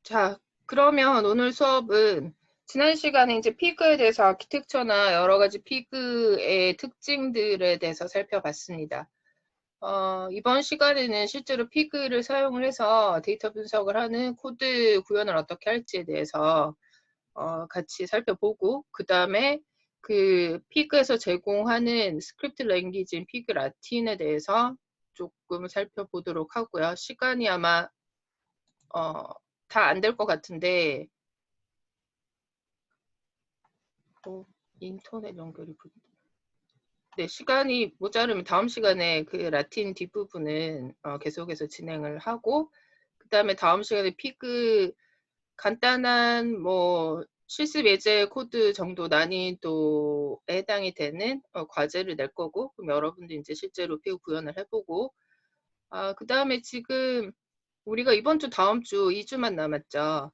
자, 그러면 오늘 수업은 지난 시간에 이제 피그에 대해서 아키텍처나 여러 가지 피그의 특징들에 대해서 살펴봤습니다. 이번 시간에는 실제로 피그를 사용을 해서 데이터 분석을 하는 코드 구현을 어떻게 할지에 대해서 같이 살펴보고, 그 다음에 그 피그에서 제공하는 스크립트 랭귀지인 피그 라틴에 대해서 조금 살펴보도록 하고요. 시간이 아마 다 안 될 것 같은데, 인터넷 연결이 네, 시간이 모자르면 다음 시간에 그 라틴 뒷부분은 계속해서 진행을 하고, 그 다음에 다음 시간에 피그 간단한 뭐 실습 예제 코드 정도 난이도에 해당이 되는 과제를 낼 거고, 그럼 여러분들 이제 실제로 피그 구현을 해보고, 그 다음에 지금 우리가 이번 주 다음 주 2주만 남았죠.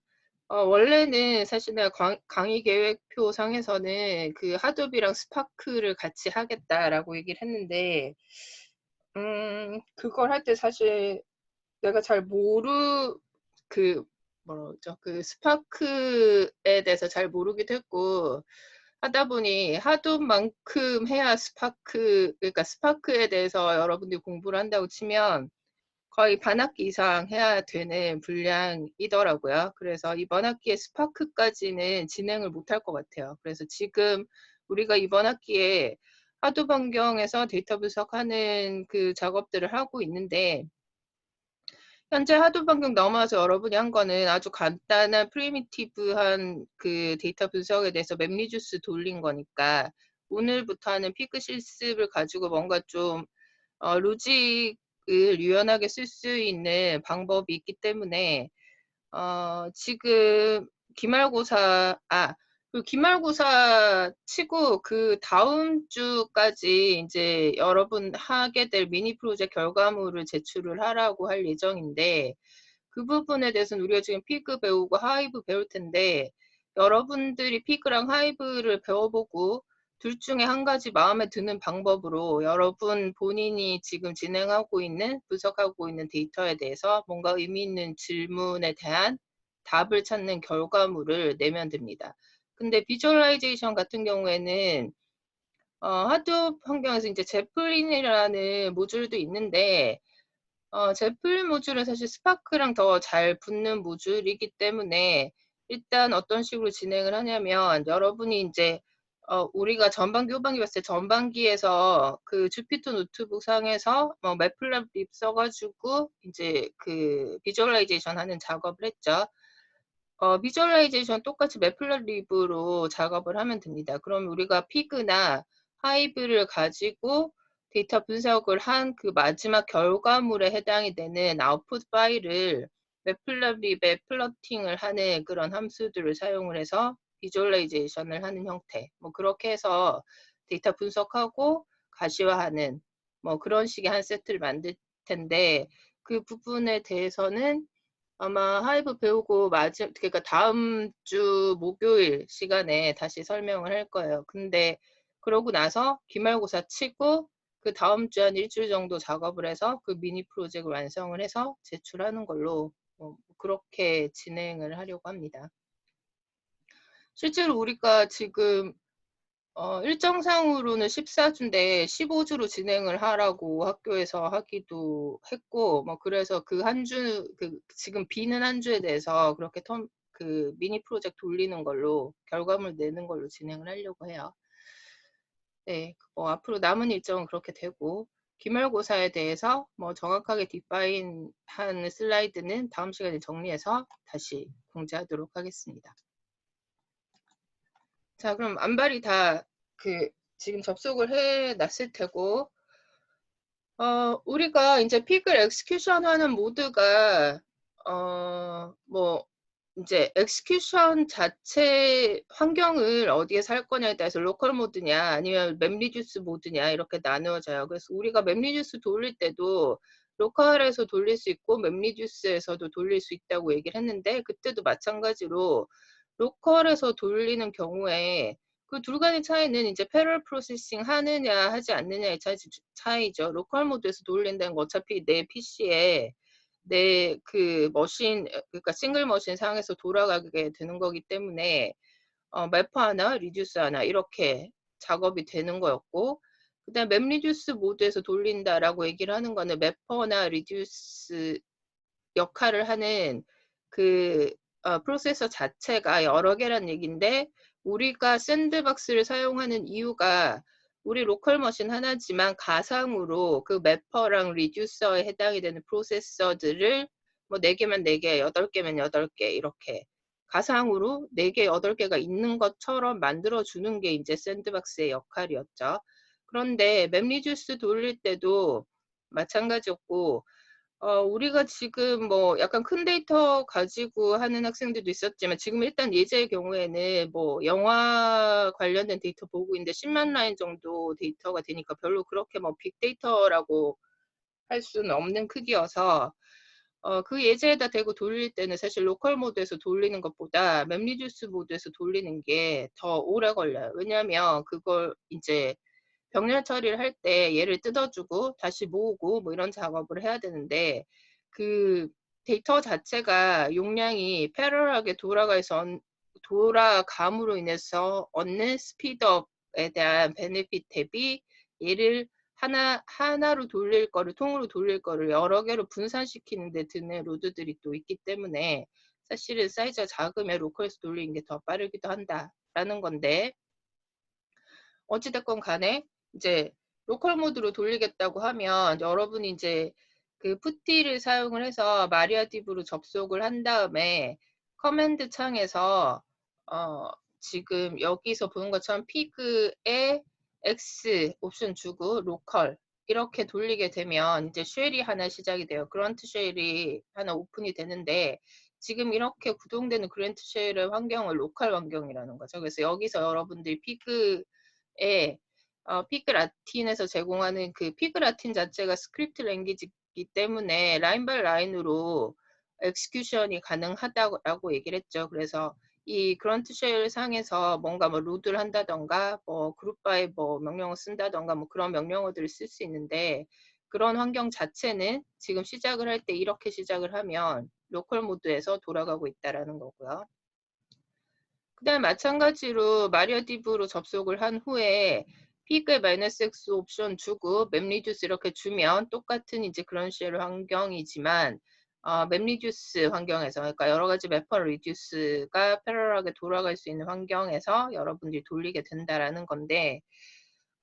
원래는 사실 내가 강의 계획표 상에서는 그 하도비랑 스파크를 같이 하겠다라고 얘기를 했는데, 그걸 할 때 사실 내가 잘 그, 뭐죠, 그 스파크에 대해서 잘 모르기도 했고, 하다 보니 하도만큼 해야 그러니까 스파크에 대해서 여러분들이 공부를 한다고 치면 거의 반 학기 이상 해야 되는 분량이더라고요. 그래서 이번 학기에 스파크까지는 진행을 못할 것 같아요. 그래서 지금 우리가 이번 학기에 하도 변경에서 데이터 분석하는 그 작업들을 하고 있는데, 현재 하도 변경 넘어서 여러분이 한 거는 아주 간단한 프리미티브한 그 데이터 분석에 대해서 맵리주스 돌린 거니까, 오늘부터 하는 피크 실습을 가지고 뭔가 좀 로직을 유연하게 쓸 수 있는 방법이 있기 때문에 지금 그 기말고사 치고 그 다음 주까지 이제 여러분 하게 될 미니 프로젝트 결과물을 제출을 하라고 할 예정인데, 그 부분에 대해서는 우리가 지금 피그 배우고 하이브 배울 텐데, 여러분들이 피그랑 하이브를 배워보고 둘 중에 한 가지 마음에 드는 방법으로 여러분 본인이 지금 진행하고 있는, 분석하고 있는 데이터에 대해서 뭔가 의미 있는 질문에 대한 답을 찾는 결과물을 내면 됩니다. 근데 비주얼라이제이션 같은 경우에는 하드 환경에서 이제 제플린이라는 모듈도 있는데, 제플린 모듈은 사실 스파크랑 더 잘 붙는 모듈이기 때문에 일단 어떤 식으로 진행을 하냐면, 여러분이 이제 우리가 전반기 후반기 봤을 때 전반기에서 그 주피터 노트북 상에서 매플랍립 써가지고 이제 그 비주얼라이제이션 하는 작업을 했죠. 비주얼라이제이션 똑같이 매플랍립으로 작업을 하면 됩니다. 그럼 우리가 피그나 하이브를 가지고 데이터 분석을 한 그 마지막 결과물에 해당이 되는 아웃풋 파일을 매플랍립에 플러팅을 하는 그런 함수들을 사용을 해서 비주얼라이제이션을 하는 형태, 뭐 그렇게 해서 데이터 분석하고 가시화하는 뭐 그런 식의 한 세트를 만들 텐데, 그 부분에 대해서는 아마 하이브 배우고 그러니까 다음 주 목요일 시간에 다시 설명을 할 거예요. 근데 그러고 나서 기말고사 치고 그 다음 주 한 일주일 정도 작업을 해서 그 미니 프로젝트를 완성을 해서 제출하는 걸로 그렇게 진행을 하려고 합니다. 실제로 우리가 지금 일정상으로는 14주인데 15주로 진행을 하라고 학교에서 하기도 했고, 뭐 그래서 그 한 주, 지금 비는 한 주에 대해서 그렇게 그 미니 프로젝트 돌리는 걸로 결과물 내는 걸로 진행을 하려고 해요. 네, 앞으로 남은 일정은 그렇게 되고, 기말고사에 대해서 뭐 정확하게 디파인한 슬라이드는 다음 시간에 정리해서 다시 공지하도록 하겠습니다. 자, 그럼 안발이 다 지금 접속을 해 놨을 테고, 우리가 이제 픽을 엑스큐션 하는 모드가, 뭐, 이제 엑스큐션 자체 환경을 어디에서 할 거냐에 따라서 로컬 모드냐, 아니면 맵리듀스 모드냐, 이렇게 나누어져요. 그래서 우리가 맵리듀스 돌릴 때도 로컬에서 돌릴 수 있고, 맵리듀스에서도 돌릴 수 있다고 얘기를 했는데, 그때도 마찬가지로 로컬에서 돌리는 경우에 그 둘 간의 차이는 이제 패럴 프로세싱 하느냐 하지 않느냐의 차이죠. 로컬 모드에서 돌린다는 거 어차피 내 PC에 내 그 머신, 그러니까 싱글 머신 상에서 돌아가게 되는 거기 때문에 매퍼 하나, 리듀스 하나 이렇게 작업이 되는 거였고, 그다음 맵 리듀스 모드에서 돌린다라고 얘기를 하는 거는 매퍼나 리듀스 역할을 하는 그 프로세서 자체가 여러 개란 얘기인데, 우리가 샌드박스를 사용하는 이유가 우리 로컬 머신 하나지만 가상으로 그 매퍼랑 리듀서에 해당이 되는 프로세서들을 뭐 4개면 4개, 8개면 8개 이렇게 가상으로 4개, 8개가 있는 것처럼 만들어주는 게 이제 샌드박스의 역할이었죠. 그런데 맵 리듀스 돌릴 때도 마찬가지였고, 우리가 지금 뭐 약간 큰 데이터 가지고 하는 학생들도 있었지만, 지금 일단 예제의 경우에는 뭐 영화 관련된 데이터 보고 있는데 10만 라인 정도 데이터가 되니까 별로 그렇게 뭐 빅데이터라고 할 수는 없는 크기여서, 그 예제에다 대고 돌릴 때는 사실 로컬 모드에서 돌리는 것보다 맵 리듀스 모드에서 돌리는 게 더 오래 걸려요. 왜냐하면 그걸 이제 병렬 처리를 할 때 얘를 뜯어주고 다시 모으고 뭐 이런 작업을 해야 되는데, 그 데이터 자체가 용량이 패러럴하게 돌아감으로 인해서 얻는 스피드업에 대한 베네핏 대비 얘를 하나로 돌릴 거를, 통으로 돌릴 거를 여러 개로 분산시키는 데 드는 로드들이 또 있기 때문에 사실은 사이즈가 작으면 로컬에서 돌리는 게 더 빠르기도 한다라는 건데, 어찌됐건 간에 이제 로컬 모드로 돌리겠다고 하면 여러분이 이제 그 푸티를 사용을 해서 마리아딥으로 접속을 한 다음에 커맨드 창에서 지금 여기서 보는 것처럼 피그에 X 옵션 주고 로컬 이렇게 돌리게 되면 이제 쉘이 하나 시작이 돼요. 그런트 쉘이 하나 오픈이 되는데, 지금 이렇게 구동되는 그랜트 쉘의 환경을 로컬 환경이라는 거죠. 그래서 여기서 여러분들이 피그 라틴에서 제공하는 그 피그 라틴 자체가 스크립트 랭귀지이기 때문에 라인 바이 라인으로 엑스큐션이 가능하다고 얘기를 했죠. 그래서 이 그런트 쉘 상에서 뭔가 뭐 로드를 한다던가 뭐 그룹 바이 뭐 명령어 쓴다던가 뭐 그런 명령어들을 쓸 수 있는데, 그런 환경 자체는 지금 시작을 할 때 이렇게 시작을 하면 로컬 모드에서 돌아가고 있다라는 거고요. 그다음 마찬가지로 마리아딥으로 접속을 한 후에 피그에 -x 옵션 주고 맵 리듀스 이렇게 주면 똑같은 이제 그런 쉘 환경이지만, 맵 리듀스 환경에서, 그러니까 여러 가지 매퍼 리듀스가 패러럴하게 돌아갈 수 있는 환경에서 여러분들이 돌리게 된다라는 건데,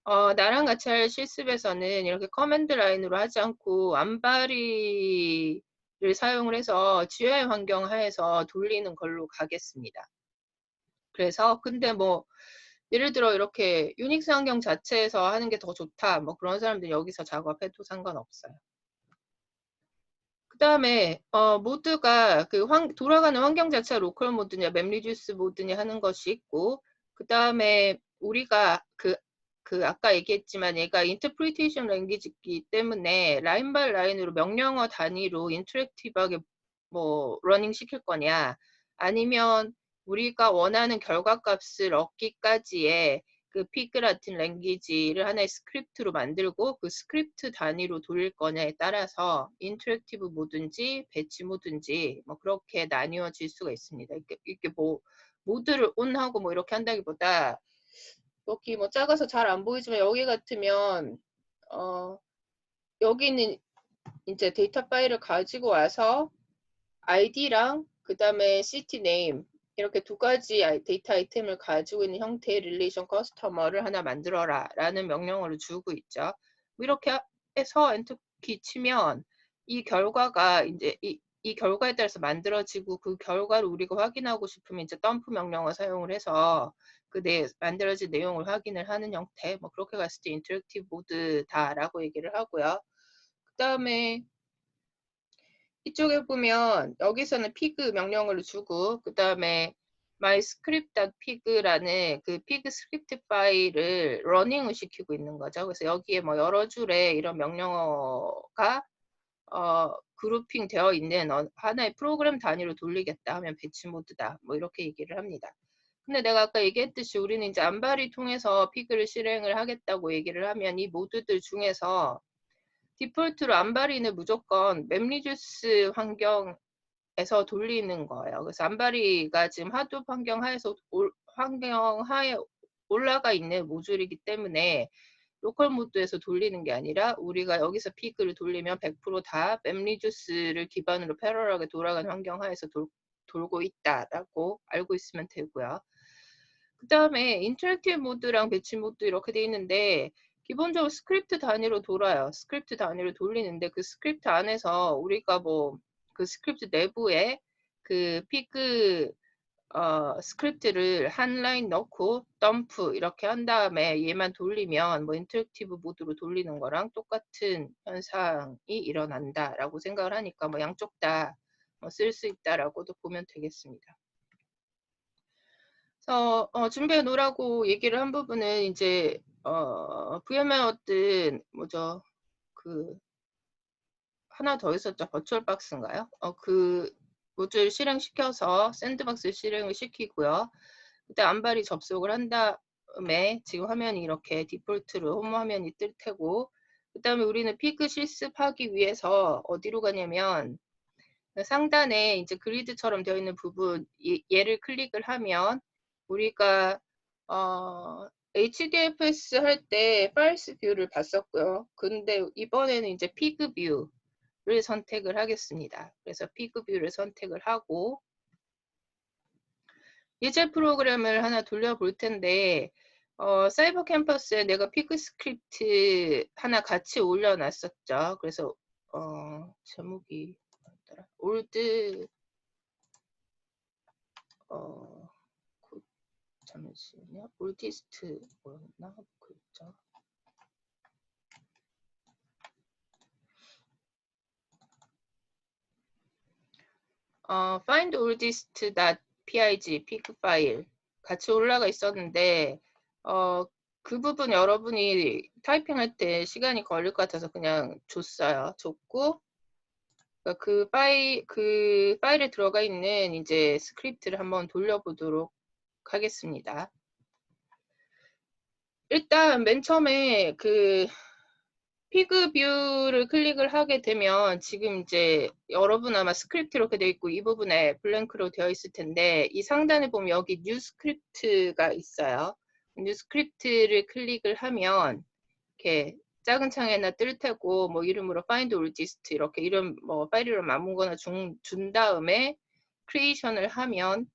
나랑 같이 할 실습에서는 이렇게 커맨드 라인으로 하지 않고 암바리를 사용을 해서 GUI 환경 하에서 돌리는 걸로 가겠습니다. 그래서 근데 뭐 예를 들어 이렇게 유닉스 환경 자체에서 하는 게 더 좋다, 뭐 그런 사람들 여기서 작업해도 상관없어요. 그 다음에 모드가 그 돌아가는 환경 자체가 로컬 모드냐 맵 리듀스 모드냐 하는 것이 있고, 그 다음에 우리가 그 아까 얘기했지만 얘가 인터프리테이션 랭귀지이기 때문에 라인 바이 라인으로 명령어 단위로 인터랙티브하게 뭐 러닝 시킬 거냐, 아니면 우리가 원하는 결과값을 얻기까지의 그 피그 라틴 랭귀지를 하나의 스크립트로 만들고 그 스크립트 단위로 돌릴 거냐에 따라서 인터랙티브 모드인지 배치 모드인지 뭐 그렇게 나뉘어질 수가 있습니다. 이렇게 뭐 모드를 온하고 뭐 이렇게 한다기보다, 여기 뭐 작아서 잘 안 보이지만 여기 같으면 여기는 이제 데이터 파일을 가지고 와서 아이디랑 그 다음에 시티 네임 이렇게 두 가지 데이터 아이템을 가지고 있는 형태의 릴레이션 커스터머를 하나 만들어라 라는 명령어를 주고 있죠. 이렇게 해서 엔터키 치면 이 결과가 이제 이 결과에 따라서 만들어지고, 그 결과를 우리가 확인하고 싶으면 이제 덤프 명령어 사용을 해서 그 만들어진 내용을 확인을 하는 형태, 뭐 그렇게 갔을 때 인터랙티브 모드다라고 얘기를 하고요. 그 다음에 이쪽에 보면 여기서는 pig 명령어를 주고, 그 다음에 myscript.pig라는 그 pig 스크립트 파일을 러닝을 시키고 있는 거죠. 그래서 여기에 뭐 여러 줄의 이런 명령어가 그룹핑 되어 있는 하나의 프로그램 단위로 돌리겠다 하면 배치 모드다, 뭐 이렇게 얘기를 합니다. 근데 내가 아까 얘기했듯이 우리는 이제 암바리 통해서 pig를 실행을 하겠다고 얘기를 하면 이 모드들 중에서 디폴트로 암바리는 무조건 맵리듀스 환경에서 돌리는 거예요. 그래서 암바리가 지금 하도 환경 하에 올라가 있는 모듈이기 때문에 로컬 모드에서 돌리는 게 아니라 우리가 여기서 피그를 돌리면 100%다 맵리듀스를 기반으로 패러럴하게 돌아가는 환경 하에서 돌고 있다라고 알고 있으면 되고요. 그 다음에 인터랙티브 모드랑 배치 모드 이렇게 돼 있는데 기본적으로 스크립트 단위로 돌아요. 스크립트 단위로 돌리는데 그 스크립트 안에서 우리가 뭐 그 스크립트 내부에 그 피그 스크립트를 한 라인 넣고 덤프 이렇게 한 다음에 얘만 돌리면 뭐 인터랙티브 모드로 돌리는 거랑 똑같은 현상이 일어난다라고 생각을 하니까 뭐 양쪽 다 쓸 수 있다라고도 보면 되겠습니다. 그래서 준비해 놓으라고 얘기를 한 부분은 이제 VMware 어떤 뭐죠 그 하나 더 있었죠. 버추얼 박스인가요? 그 모듈 실행시켜서 샌드박스 실행을 시키고요. 그때 암발이 접속을 한 다음에 지금 화면이 이렇게 디폴트로 홈 화면이 뜰 테고 그 다음에 우리는 피그 실습하기 위해서 어디로 가냐면 상단에 이제 그리드처럼 되어 있는 부분 얘를 클릭을 하면 우리가 HDFS 할 때 파일스 뷰를 봤었고요. 근데 이번에는 이제 피그 뷰를 선택을 하겠습니다. 그래서 피그 뷰를 선택을 하고 예제 프로그램을 하나 돌려볼 텐데 사이버 캠퍼스에 내가 피그 스크립트 하나 같이 올려놨었죠. 그래서 제목이 뭐였더라? 올드 잠시만요. 올디스트 뭐였나? 그랬죠. find oldest.pig 피그 파일 같이 올라가 있었는데 그 부분 여러분이 타이핑할 때 시간이 걸릴 것 같아서 그냥 줬어요. 줬고 그 파일에 들어가 있는 이제 스크립트를 한번 돌려보도록 하겠습니다. 일단 맨 처음에 그 피그 뷰를 클릭을 하게 되면 지금 이제 여러분 아마 스크립트 이렇게 되어 있고 이 부분에 블랭크로 되어 있을 텐데 이 상단에 보면 여기 뉴 스크립트가 있어요. 뉴 스크립트를 클릭을 하면 이렇게 작은 창에나 뜰 테고 뭐 이름으로 find oldest 이렇게 이름 뭐 파일 이름 아무거나 준 다음에 크리에이션을 하면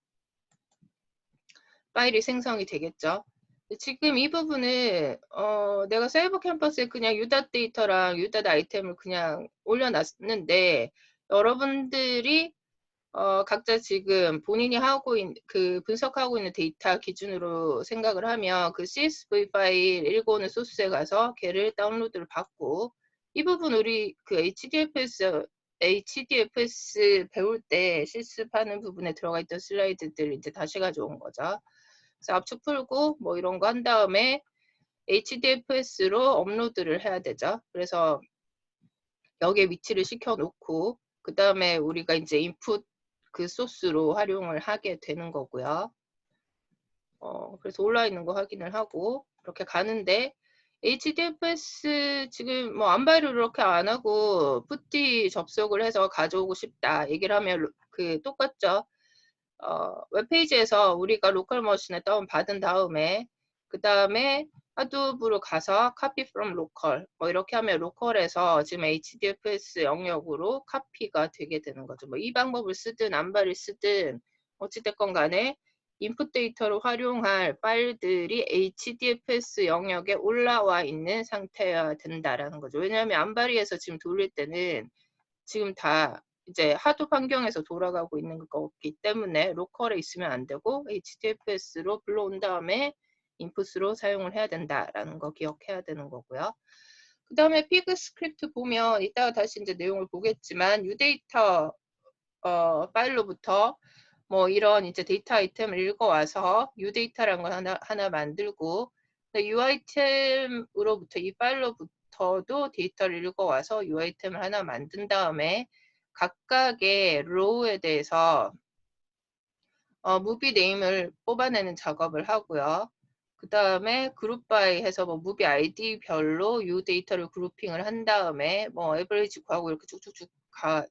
파일이 생성이 되겠죠. 지금 이 부분은 내가 사이버 캠퍼스에 그냥 유닷 데이터랑 유닷 아이템을 그냥 올려놨는데 여러분들이 각자 지금 본인이 하고 그 분석하고 있는 데이터 기준으로 생각을 하면 그 CSV 파일 읽어오는 소스에 가서 걔를 다운로드를 받고 이 부분 우리 그 HDFS 배울 때 실습하는 부분에 들어가 있던 슬라이드들 이제 다시 가져온 거죠. 그래서 압축 풀고 뭐 이런 거 한 다음에 HDFS로 업로드를 해야 되죠. 그래서 여기에 위치를 시켜 놓고 그 다음에 우리가 이제 인풋 그 소스로 활용을 하게 되는 거고요. 그래서 올라 있는 거 확인을 하고 이렇게 가는데 HDFS 지금 뭐 안바이를 이렇게 안 하고 푸티 접속을 해서 가져오고 싶다 얘기를 하면 그 똑같죠. 웹페이지에서 우리가 로컬 머신에 다운 받은 다음에 그 다음에 하드브로 가서 copy from local 뭐 이렇게 하면 로컬에서 지금 HDFS 영역으로 카피가 되게 되는 거죠. 뭐 이 방법을 쓰든 안바를 쓰든 어찌됐건 간에 인풋 데이터로 활용할 파일들이 HDFS 영역에 올라와 있는 상태여야 된다라는 거죠. 왜냐하면 안바리에서 지금 돌릴 때는 지금 다 이제 하도 환경에서 돌아가고 있는 거기 때문에 로컬에 있으면 안 되고 HDFS로 불러온 다음에 인풋으로 사용을 해야 된다라는 거 기억해야 되는 거고요. 그 다음에 피그 스크립트 보면 이따가 다시 이제 내용을 보겠지만 유데이터 파일로부터 뭐 이런 이제 데이터 아이템을 읽어와서 유데이터라는 걸 하나 만들고 u아이템으로부터 이 파일로부터도 데이터를 읽어와서 u아이템을 하나 만든 다음에 각각의 로우에 대해서 무비 네임을 뽑아내는 작업을 하고요. 그 다음에 그룹 바이 해서 뭐 무비 아이디별로 유 데이터를 그룹핑을 한 다음에 뭐 에버리지 구하고 이렇게 쭉쭉쭉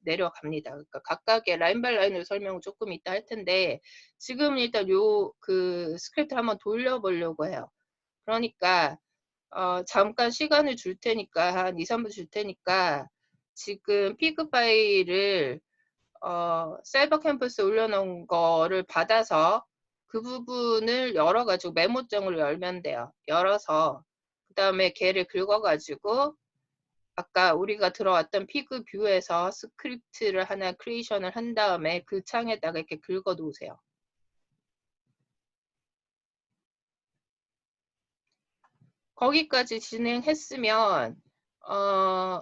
내려갑니다. 그러니까 각각의 라인 바이 라인으로 설명을 조금 이따 할 텐데 지금 일단 요 그 스크립트를 한번 돌려보려고 해요. 그러니까 잠깐 시간을 줄 테니까 한 2, 3분 줄 테니까 지금 피그 파일을 사이버 캠퍼스에 올려놓은 거를 받아서 그 부분을 열어가지고 메모장으로 열면 돼요. 열어서 그 다음에 걔를 긁어가지고 아까 우리가 들어왔던 피그 뷰에서 스크립트를 하나 크리에이션을 한 다음에 그 창에다가 이렇게 긁어 놓으세요. 거기까지 진행했으면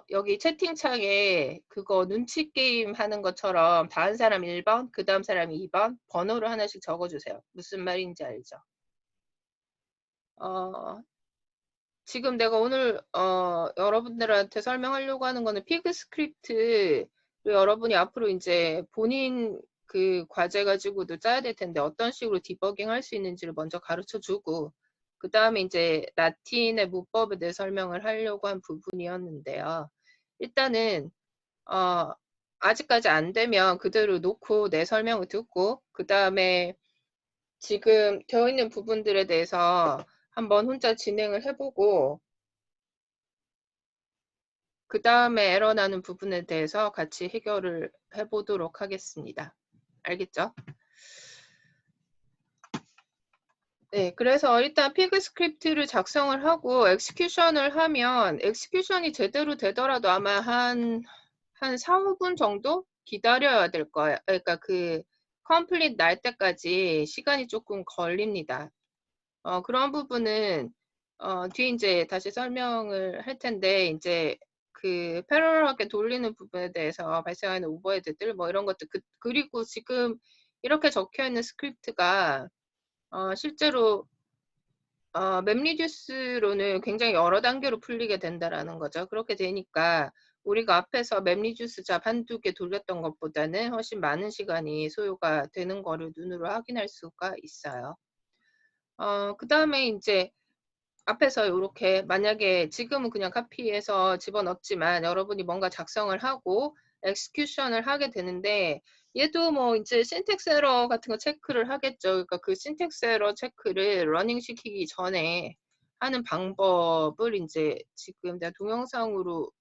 여기 채팅창에 그거 눈치 게임 하는 것처럼 다음 사람 1번, 그 다음 사람 2번 번호를 하나씩 적어주세요. 무슨 말인지 알죠? 지금 내가 오늘 여러분들한테 설명하려고 하는 거는 피그 스크립트를 여러분이 앞으로 이제 본인 그 과제 가지고도 짜야 될 텐데 어떤 식으로 디버깅 할 수 있는지를 먼저 가르쳐 주고 그 다음에 이제 라틴의 문법에 대해 설명을 하려고 한 부분이었는데요. 일단은 아직까지 안 되면 그대로 놓고 내 설명을 듣고 그 다음에 지금 되어 있는 부분들에 대해서 한번 혼자 진행을 해보고 그 다음에 에러 나는 부분에 대해서 같이 해결을 해보도록 하겠습니다. 알겠죠? 네, 그래서 일단 피그 스크립트를 작성을 하고 엑스큐션을 하면 엑스큐션이 제대로 되더라도 아마 한 4, 5분 정도 기다려야 될 거예요. 그러니까 그 컴플릿 날 때까지 시간이 조금 걸립니다. 그런 부분은 뒤에 이제 다시 설명을 할 텐데 이제 그 패러럴하게 돌리는 부분에 대해서 발생하는 오버헤드들 뭐 이런 것들 그리고 지금 이렇게 적혀 있는 스크립트가 실제로 맵리듀스로는 굉장히 여러 단계로 풀리게 된다라는 거죠. 그렇게 되니까 우리가 앞에서 맵리듀스 잡 한두 개 돌렸던 것보다는 훨씬 많은 시간이 소요가 되는 거를 눈으로 확인할 수가 있어요. 그 다음에 이제 앞에서 이렇게 만약에 지금은 그냥 카피해서 집어넣었지만 여러분이 뭔가 작성을 하고 엑스큐션을 하게 되는데 얘도 뭐 이제 신텍스 에러 같은 거 체크를 하겠죠. 그러니까 그 신텍스 에러 체크를 러닝 시키기 전에 하는 방법을 이제 지금 내가 동영상으로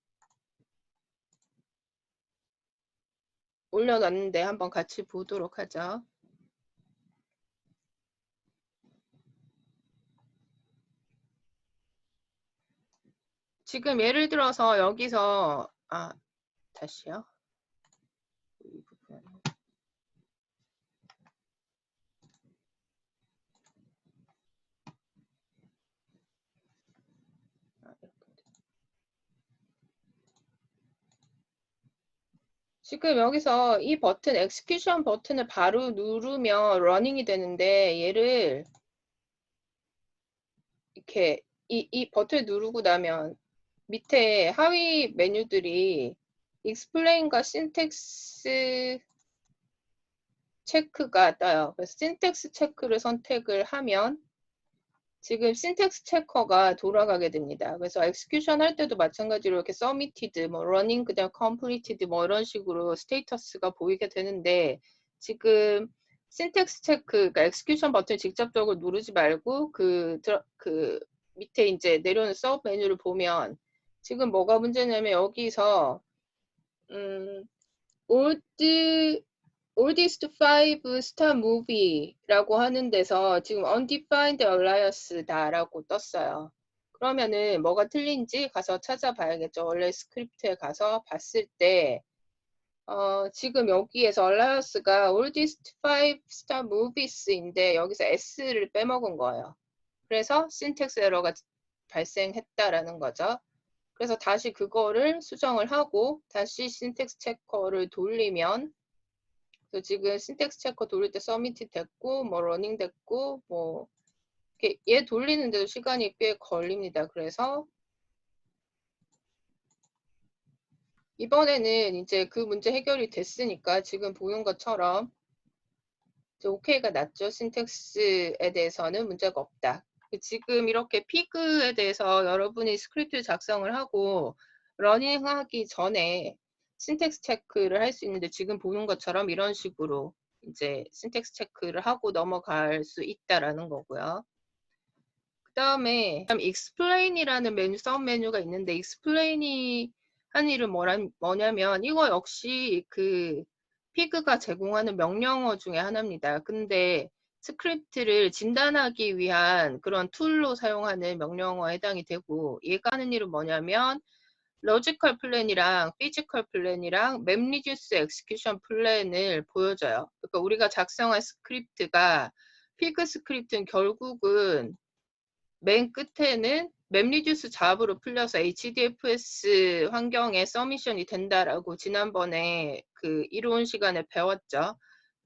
올려놨는데 한번 같이 보도록 하죠. 지금 예를 들어서 여기서 다시요. 이 부분. 지금 여기서 이 버튼, 엑스큐션 버튼을 바로 누르면 러닝이 되는데 얘를 이렇게 이 버튼을 누르고 나면 밑에 하위 메뉴들이 explain과 syntax 체크가 떠요. 그래서 syntax 체크를 선택을 하면 지금 syntax 체커가 돌아가게 됩니다. 그래서 execution 할 때도 마찬가지로 이렇게 submitted, 뭐 running, 그다음 completed 뭐 이런 식으로 스테이터스가 보이게 되는데 지금 syntax 체크, 그러니까 execution 버튼 직접적으로 누르지 말고 그 밑에 이제 내려오는 서브 메뉴를 보면 지금 뭐가 문제냐면 여기서 oldest 5 star movie라고 하는 데서 지금 undefined alias다라고 떴어요. 그러면은 뭐가 틀린지 가서 찾아봐야겠죠. 원래 스크립트에 가서 봤을 때 지금 여기에서 alias가 oldest 5 star movies인데 여기서 s를 빼먹은 거예요. 그래서 syntax 에러가 발생했다라는 거죠. 그래서 다시 그거를 수정을 하고 다시 syntax 체커를 돌리면 그래서 지금 신텍스 체커 돌릴 때 서미트 됐고 뭐 러닝 됐고 뭐 얘 돌리는데도 시간이 꽤 걸립니다. 그래서 이번에는 이제 그 문제 해결이 됐으니까 지금 보는 것처럼 오케이가 났죠. 신텍스에 대해서는 문제가 없다. 지금 이렇게 피그에 대해서 여러분이 스크립트 작성을 하고 러닝하기 전에 신텍스 체크를 할 수 있는데 지금 보는 것처럼 이런 식으로 이제 신텍스 체크를 하고 넘어갈 수 있다라는 거고요. 그다음에 explain이라는 메뉴 서브 메뉴가 있는데 explain이 한 일은 뭐냐면 이거 역시 그 피그가 제공하는 명령어 중에 하나입니다. 근데 스크립트를 진단하기 위한 그런 툴로 사용하는 명령어에 해당이 되고 얘가 하는 일은 뭐냐면 로지컬 플랜이랑 피지컬 플랜이랑 맵 리듀스 엑스큐션 플랜을 보여줘요. 그러니까 우리가 작성한 스크립트가 피그 스크립트는 결국은 맨 끝에는 맵리듀스 잡으로 풀려서 HDFS 환경에 서미션이 된다라고 지난번에 그 이론 시간에 배웠죠.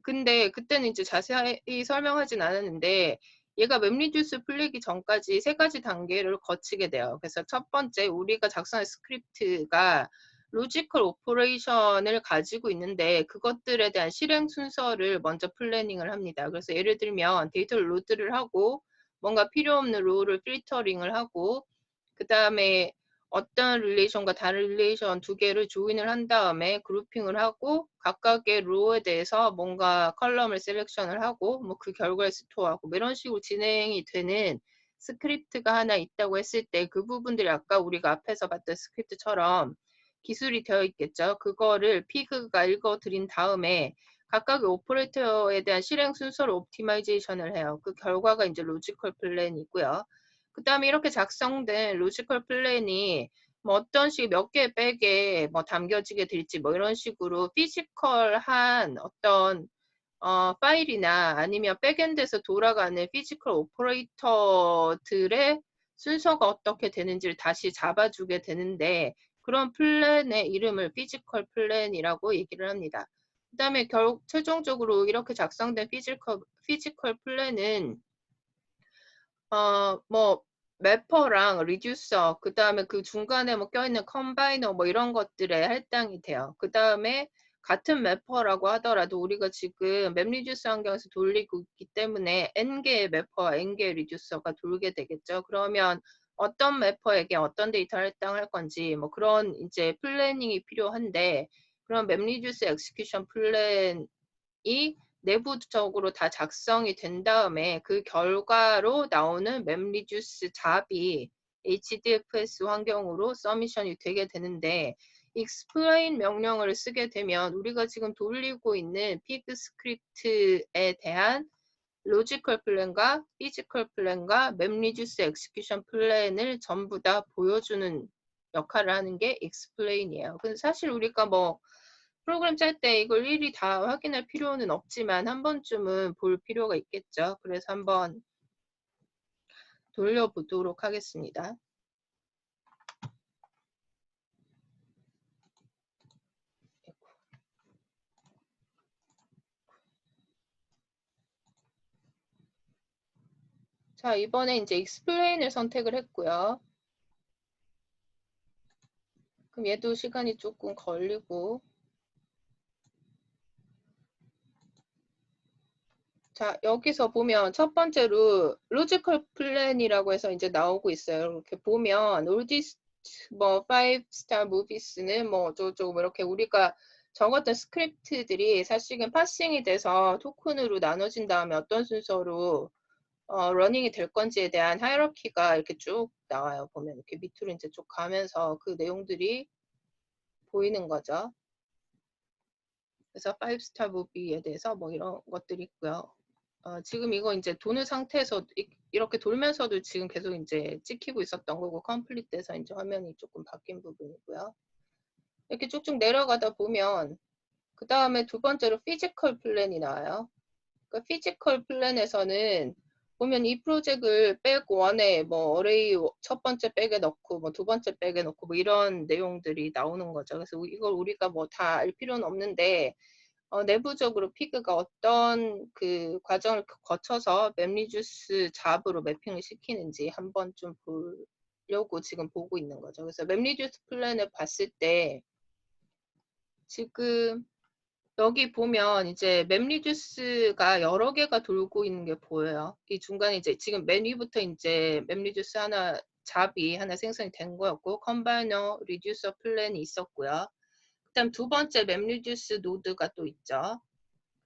근데 그때는 이제 자세히 설명하진 않았는데 얘가 맵리듀스 풀리기 전까지 세 가지 단계를 거치게 돼요. 그래서 첫 번째 우리가 작성한 스크립트가 로지컬 오퍼레이션을 가지고 있는데 그것들에 대한 실행 순서를 먼저 플래닝을 합니다. 그래서 예를 들면 데이터를 로드를 하고 뭔가 필요 없는 로우를 필터링을 하고 그 다음에 어떤 릴레이션과 다른 릴레이션 두 개를 조인을 한 다음에 그룹핑을 하고 각각의 로우에 대해서 뭔가 컬럼을 셀렉션을 하고 뭐 그 결과를 스토어하고 뭐 이런 식으로 진행이 되는 스크립트가 하나 있다고 했을 때 그 부분들이 아까 우리가 앞에서 봤던 스크립트처럼 기술이 되어 있겠죠. 그거를 피그가 읽어드린 다음에 각각의 오퍼레이터에 대한 실행 순서를 옵티마이제이션을 해요. 그 결과가 이제 로지컬 플랜이고요. 그 다음에 이렇게 작성된 로지컬 플랜이 뭐 어떤 식 몇 개 백에 뭐 담겨지게 될지 뭐 이런 식으로 피지컬한 어떤 파일이나 아니면 백엔드에서 돌아가는 피지컬 오퍼레이터들의 순서가 어떻게 되는지를 다시 잡아주게 되는데 그런 플랜의 이름을 피지컬 플랜이라고 얘기를 합니다. 그 다음에 최종적으로 이렇게 작성된 피지컬 플랜은 뭐 매퍼랑 리듀서 그 다음에 그 중간에 뭐 껴있는 컴바이너 뭐 이런 것들에 할당이 돼요. 그 다음에 같은 매퍼라고 하더라도 우리가 지금 맵 리듀스 환경에서 돌리고 있기 때문에 n개의 매퍼와 n개의 리듀서가 돌게 되겠죠. 그러면 어떤 매퍼에게 어떤 데이터를 할당할 건지 뭐 그런 이제 플래닝이 필요한데 그런 맵 리듀스 엑스큐션 플랜이 내부적으로 다 작성이 된 다음에 그 결과로 나오는 맵리듀스 잡이 HDFS 환경으로 서미션이 되게 되는데 explain 명령어를 쓰게 되면 우리가 지금 돌리고 있는 피그 스크립트에 대한 로지컬 플랜과 피지컬 플랜과 맵리듀스 엑스큐션 플랜을 전부 다 보여주는 역할을 하는 게 explain이에요. 근데 사실 우리가 뭐 프로그램 짤 때 이걸 일일이 다 확인할 필요는 없지만 한 번쯤은 볼 필요가 있겠죠. 그래서 한번 돌려보도록 하겠습니다. 자, 이번에 이제 explain을 선택을 했고요. 그럼 얘도 시간이 조금 걸리고. 자, 여기서 보면 첫 번째로 로지컬 플랜이라고 해서 이제 나오고 있어요. 이렇게 보면 올디스 뭐 5스타 무비스는 뭐 어쩌고저쩌고 이렇게 우리가 적었던 스크립트들이 사실은 파싱이 돼서 토큰으로 나눠진 다음에 어떤 순서로 러닝이 될 건지에 대한 하이러키가 이렇게 쭉 나와요. 보면 이렇게 밑으로 이제 쭉 가면서 그 내용들이 보이는 거죠. 그래서 5스타 무비에 대해서 뭐 이런 것들이 있고요. 지금 이거 이제 도는 상태에서 이렇게 돌면서도 지금 계속 이제 찍히고 있었던 거고 컴플릿 돼서 이제 화면이 조금 바뀐 부분이고요. 이렇게 쭉쭉 내려가다 보면 그 다음에 두 번째로 피지컬 플랜이 나와요. 그러니까 피지컬 플랜에서는 보면 이 프로젝트를 백 1에 뭐 어레이 첫 번째 백에 넣고 뭐 두 번째 백에 넣고 뭐 이런 내용들이 나오는 거죠. 그래서 이걸 우리가 뭐 다 알 필요는 없는데 내부적으로 피그가 어떤 그 과정을 거쳐서 맵리듀스 잡으로 매핑을 시키는지 한번 좀 보려고 지금 보고 있는 거죠. 그래서 맵리듀스 플랜을 봤을 때 지금 여기 보면 이제 맵리듀스가 여러 개가 돌고 있는 게 보여요. 이 중간에 이제 지금 맨 위부터 이제 맵리듀스 하나 잡이 하나 생성이 된 거였고 컴바이너 리듀서 플랜이 있었고요. 그다음 두 번째 맵리듀스 노드가 또 있죠.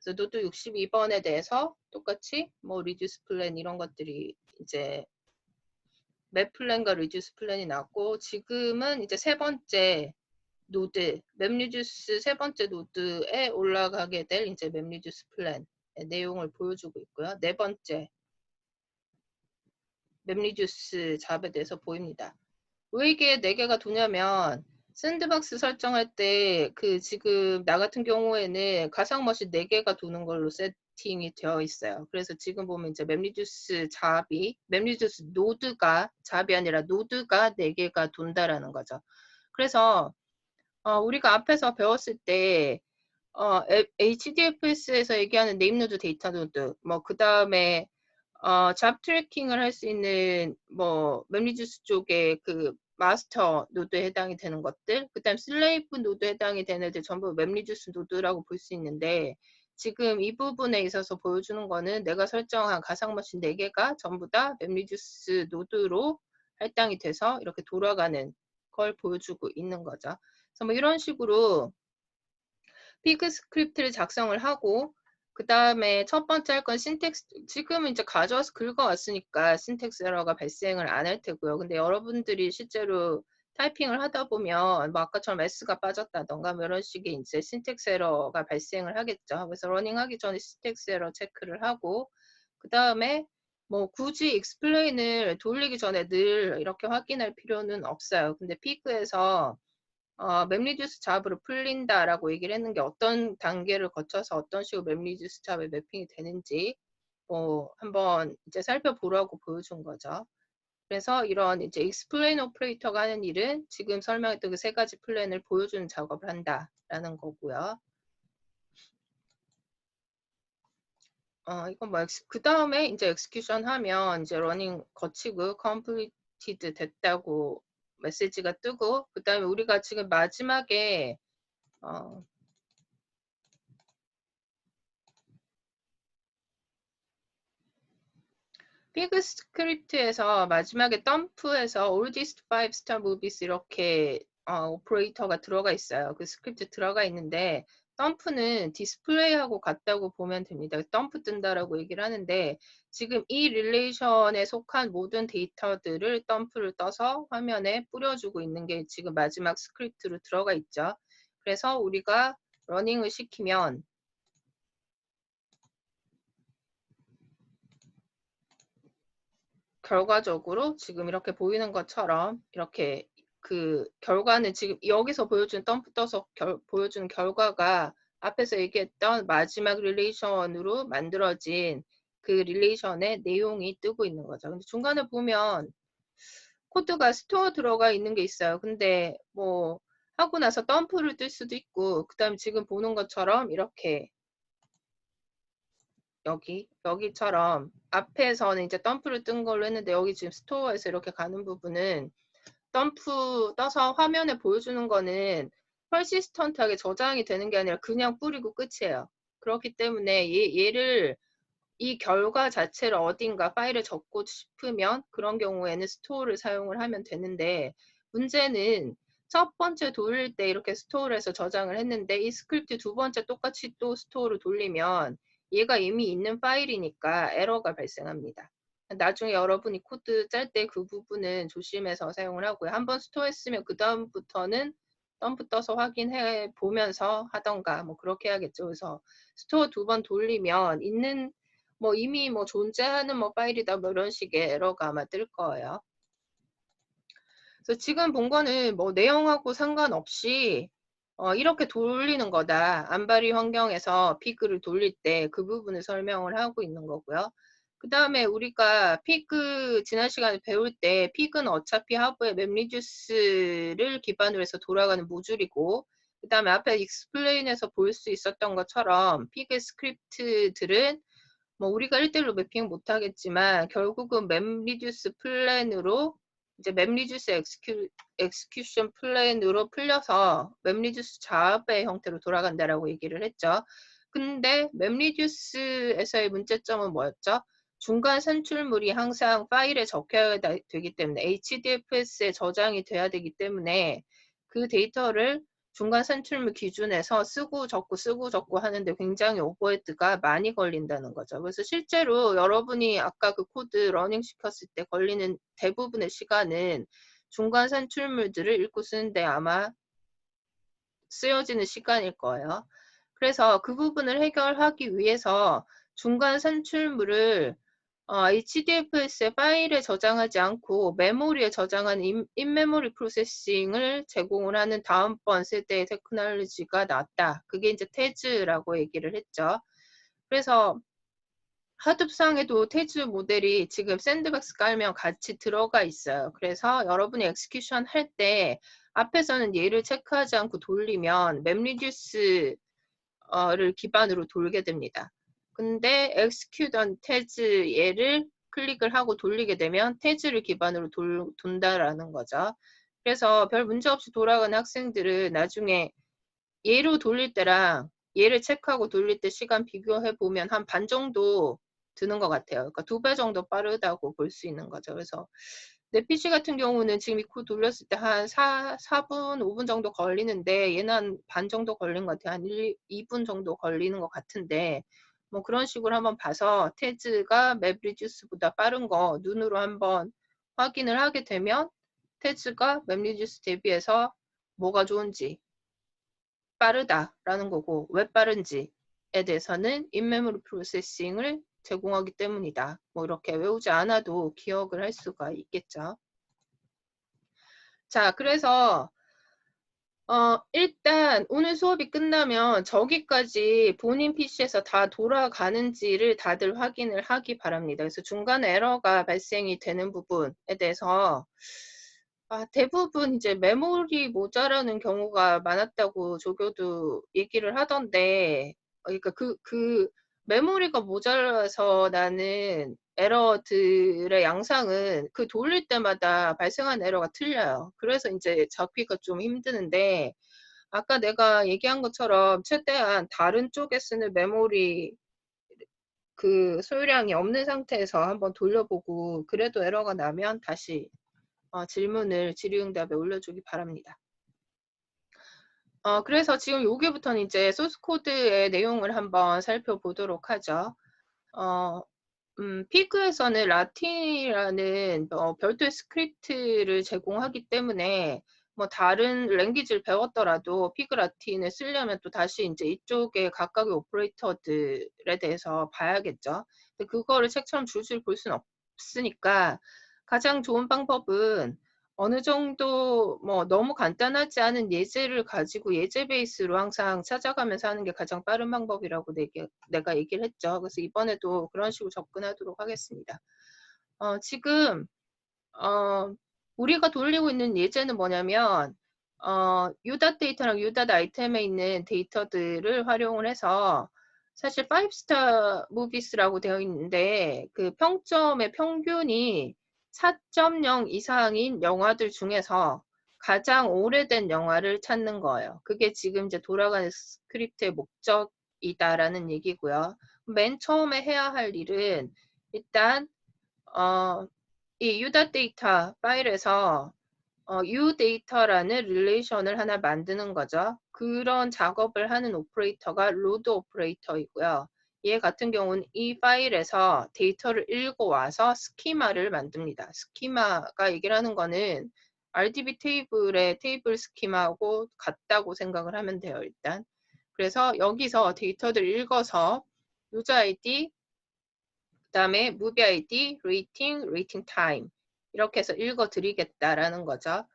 그래서 노드 62번에 대해서 똑같이 뭐 리듀스 플랜 이런 것들이 이제 맵 플랜과 리듀스 플랜이 나왔고 지금은 이제 세 번째 노드, 맵리듀스 세 번째 노드에 올라가게 될 이제 맵리듀스 플랜의 내용을 보여주고 있고요. 네 번째 맵리듀스 잡에 대해서 보입니다. 왜 이게 네 개가 도냐면 샌드박스 설정할 때 그 지금 나 같은 경우에는 가상머신 4개가 도는 걸로 세팅이 되어 있어요. 그래서 지금 보면 이제 맵리듀스 잡이 맵리듀스 노드가 잡이 아니라 노드가 4개가 돈다라는 거죠. 그래서 우리가 앞에서 배웠을 때 HDFS에서 얘기하는 네임노드, 데이터 노드, 뭐 그 다음에 잡 트래킹을 할 수 있는 뭐 맵리듀스 쪽에 그 마스터 노드에 해당이 되는 것들, 그다음 슬레이브 노드에 해당이 되는 애들 전부 맵리듀스 노드라고 볼 수 있는데 지금 이 부분에 있어서 보여주는 거는 내가 설정한 가상머신 4개가 전부 다 맵리듀스 노드로 할당이 돼서 이렇게 돌아가는 걸 보여주고 있는 거죠. 그래서 뭐 이런 식으로 피그 스크립트를 작성을 하고 그 다음에 첫 번째 할 건 신텍스 지금은 이제 가져와서 긁어왔으니까 신텍스 에러가 발생을 안 할 테고요. 근데 여러분들이 실제로 타이핑을 하다 보면 뭐 아까처럼 S가 빠졌다던가 뭐 이런 식의 이제 신텍스 에러가 발생을 하겠죠. 그래서 러닝하기 전에 신텍스 에러 체크를 하고 그 다음에 뭐 굳이 익스플레인을 돌리기 전에 늘 이렇게 확인할 필요는 없어요. 근데 피그에서 맵리듀스 잡으로 풀린다라고 얘기를 했는 게 어떤 단계를 거쳐서 어떤 식으로 맵리듀스 잡에 매핑이 되는지 한번 이제 살펴보라고 보여준 거죠. 그래서 이런 이제 explain 오퍼레이터가 하는 일은 지금 설명했던 그 세 가지 플랜을 보여주는 작업을 한다라는 거고요. 이건 뭐 그 다음에 이제 execution 하면 이제 running 거치고 completed 됐다고 메시지가 뜨고 그 다음에 우리가 지금 마지막에 피그 스크립트에서 마지막에 덤프에서 oldest 5-star movies 이렇게 오퍼레이터가 들어가 있어요. 그 스크립트 들어가 있는데 덤프는 디스플레이하고 같다고 보면 됩니다. 덤프 뜬다라고 얘기를 하는데 지금 이 릴레이션에 속한 모든 데이터들을 덤프를 떠서 화면에 뿌려주고 있는 게 지금 마지막 스크립트로 들어가 있죠. 그래서 우리가 러닝을 시키면 결과적으로 지금 이렇게 보이는 것처럼 이렇게 그 결과는 지금 여기서 보여준 덤프 떠서 보여주는 결과가 앞에서 얘기했던 마지막 릴레이션으로 만들어진 그 릴레이션의 내용이 뜨고 있는 거죠. 근데 중간에 보면 코드가 스토어 들어가 있는 게 있어요. 근데 뭐 하고 나서 덤프를 뜰 수도 있고 그 다음에 지금 보는 것처럼 이렇게 여기처럼 앞에서는 이제 덤프를 뜬 걸로 했는데 여기 지금 스토어에서 이렇게 가는 부분은 덤프 떠서 화면에 보여주는 거는 퍼시스턴트하게 저장이 되는 게 아니라 그냥 뿌리고 끝이에요. 그렇기 때문에 얘를 이 결과 자체를 어딘가 파일에 적고 싶으면 그런 경우에는 스토어를 사용을 하면 되는데 문제는 첫 번째 돌릴 때 이렇게 스토어를 해서 저장을 했는데 이 스크립트 두 번째 똑같이 또 스토어를 돌리면 얘가 이미 있는 파일이니까 에러가 발생합니다. 나중에 여러분이 코드 짤 때 그 부분은 조심해서 사용을 하고요. 한번 스토어했으면 그 다음부터는 덤프 떠서 확인해 보면서 하던가 뭐 그렇게 해야겠죠. 그래서 스토어 두 번 돌리면 있는 뭐 이미 뭐 존재하는 뭐 파일이다 뭐 이런 식의 에러가 아마 뜰 거예요. 그래서 지금 본 거는 뭐 내용하고 상관없이 이렇게 돌리는 거다. 안바리 환경에서 피그를 돌릴 때 그 부분을 설명을 하고 있는 거고요. 그 다음에 우리가 피그 지난 시간에 배울 때 피그는 어차피 하부의 맵리듀스를 기반으로 해서 돌아가는 모듈이고 그 다음에 앞에 익스플레인에서 볼 수 있었던 것처럼 피그 스크립트들은 뭐 우리가 1대1로 매핑 못하겠지만 결국은 맵리듀스 플랜으로 이제 맵리듀스 엑스큐션 플랜으로 풀려서 맵리듀스 작업의 형태로 돌아간다라고 얘기를 했죠. 근데 맵리듀스에서의 문제점은 뭐였죠? 중간 산출물이 항상 파일에 적혀야 되기 때문에 HDFS에 저장이 돼야 되기 때문에 그 데이터를 중간 산출물 기준에서 쓰고 적고 하는데 굉장히 오버헤드가 많이 걸린다는 거죠. 그래서 실제로 여러분이 아까 그 코드 러닝 시켰을 때 걸리는 대부분의 시간은 중간 산출물들을 읽고 쓰는데 아마 쓰여지는 시간일 거예요. 그래서 그 부분을 해결하기 위해서 중간 산출물을 HDFS 파일에 저장하지 않고 메모리에 저장하는 인메모리 프로세싱을 제공을 하는 다음번 세대의 테크놀로지가 나왔다. 그게 이제 테즈라고 얘기를 했죠. 그래서 하둡상에도 테즈 모델이 지금 샌드박스 깔면 같이 들어가 있어요. 그래서 여러분이 엑스큐션 할 때 앞에서는 얘를 체크하지 않고 돌리면 맵리듀스 를 기반으로 돌게 됩니다. 근데 execute 테즈 얘를 클릭을 하고 돌리게 되면 테즈를 기반으로 돈다라는 거죠. 그래서 별 문제 없이 돌아가는 학생들은 나중에 얘로 돌릴 때랑 얘를 체크하고 돌릴 때 시간 비교해 보면 한 반 정도 드는 것 같아요. 그러니까 2배 정도 빠르다고 볼 수 있는 거죠. 그래서 내 PC 같은 경우는 지금 이 코드 돌렸을 때 한 4분, 5분 정도 걸리는데 얘는 한 반 정도 걸린 것 같아요. 한 2분 정도 걸리는 것 같은데 뭐 그런 식으로 한번 봐서 테즈가 맵리듀스보다 빠른 거 눈으로 한번 확인을 하게 되면 테즈가 맵리듀스 대비해서 뭐가 좋은지 빠르다라는 거고 왜 빠른지에 대해서는 인메모리 프로세싱을 제공하기 때문이다. 뭐 이렇게 외우지 않아도 기억을 할 수가 있겠죠. 자, 그래서 일단 오늘 수업이 끝나면 저기까지 본인 PC에서 다 돌아가는지를 다들 확인을 하기 바랍니다. 그래서 중간에 에러가 발생이 되는 부분에 대해서 대부분 이제 메모리 모자라는 경우가 많았다고 조교도 얘기를 하던데, 그러니까 그 메모리가 모자라서 나는 에러들의 양상은 그 돌릴 때마다 발생한 에러가 틀려요. 그래서 이제 잡기가 좀 힘드는데, 아까 내가 얘기한 것처럼 최대한 다른 쪽에 쓰는 메모리 그 소유량이 없는 상태에서 한번 돌려보고, 그래도 에러가 나면 다시 질문을 질의응답에 올려주기 바랍니다. 그래서 지금 여기부터는 이제 소스 코드의 내용을 한번 살펴보도록 하죠. 피그에서는 라틴이라는 별도의 스크립트를 제공하기 때문에 뭐 다른 랭귀지를 배웠더라도 피그 라틴을 쓰려면 또 다시 이제 이쪽에 각각의 오퍼레이터들에 대해서 봐야겠죠. 근데 그거를 책처럼 줄줄 볼 수는 없으니까 가장 좋은 방법은 어느 정도 뭐 너무 간단하지 않은 예제를 가지고 예제 베이스로 항상 찾아가면서 하는 게 가장 빠른 방법이라고 내가 얘기를 했죠. 그래서 이번에도 그런 식으로 접근하도록 하겠습니다. 지금 우리가 돌리고 있는 예제는 뭐냐면 유닷 데이터랑 유닷 아이템에 있는 데이터들을 활용을 해서 사실 5스타 무비스라고 되어 있는데 그 평점의 평균이 4.0 이상인 영화들 중에서 가장 오래된 영화를 찾는 거예요. 그게 지금 이제 돌아가는 스크립트의 목적이다라는 얘기고요. 맨 처음에 해야 할 일은 일단 이 유다 데이터 파일에서 uData라는 릴레이션을 하나 만드는 거죠. 그런 작업을 하는 오퍼레이터가 로드 오퍼레이터이고요. 얘 같은 경우는 이 파일에서 데이터를 읽어와서 스키마를 만듭니다. 스키마가 얘기를 하는 거는 RDB 테이블의 테이블 스키마하고 같다고 생각을 하면 돼요, 일단. 그래서 여기서 데이터를 읽어서 유저 아이디, 그 다음에 무비 아이디, 레이팅 타임 이렇게 해서 읽어드리겠다라는 거죠.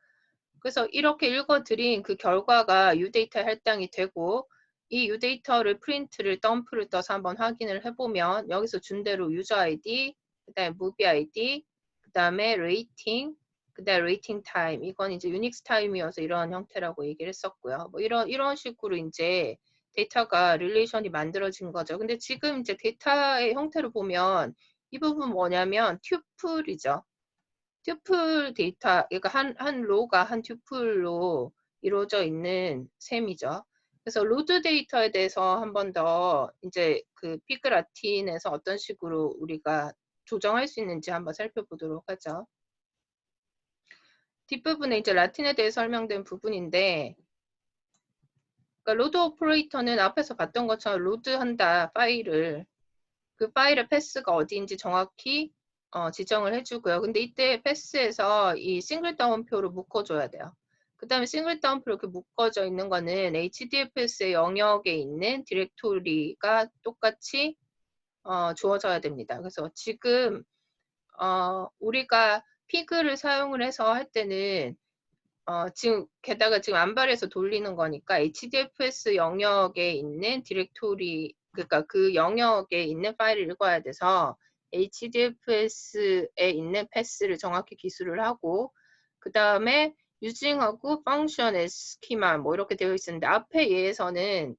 그래서 이렇게 읽어드린 그 결과가 uData 할당이 되고 이 uData를 프린트를 덤프를 떠서 한번 확인을 해보면 여기서 준 대로 유저 아이디, 그 다음에 무비 아이디, 그 다음에 레이팅, 그 다음에 레이팅 타임 이건 이제 유닉스 타임이어서 이런 형태라고 얘기를 했었고요. 뭐 이런 식으로 이제 데이터가 릴레이션이 만들어진 거죠. 근데 지금 이제 데이터의 형태를 보면 이 부분 뭐냐면 튜플이죠. 튜플 데이터, 그러니까 한 로가 한 튜플로 이루어져 있는 셈이죠. 그래서 로드 데이터에 대해서 한 번 더 이제 그 피그 라틴에서 어떤 식으로 우리가 조정할 수 있는지 한번 살펴보도록 하죠. 뒷부분에 이제 라틴에 대해 설명된 부분인데, 그러니까 로드 오퍼레이터는 앞에서 봤던 것처럼 로드한다 파일을, 그 파일의 패스가 어디인지 정확히 지정을 해주고요. 근데 이때 패스에서 이 싱글 다운표로 묶어줘야 돼요. 그 다음에 싱글 다운표로 이렇게 묶어져 있는 거는 HDFS의 영역에 있는 디렉토리가 똑같이 주어져야 됩니다. 그래서 지금 우리가 피그를 사용을 해서 할 때는 지금 게다가 지금 안발에서 돌리는 거니까 HDFS 영역에 있는 디렉토리, 그러니까 그 영역에 있는 파일을 읽어야 돼서 HDFS에 있는 패스를 정확히 기술을 하고, 그 다음에 using하고 function as schema 뭐 이렇게 되어 있었는데, 앞에 예에서는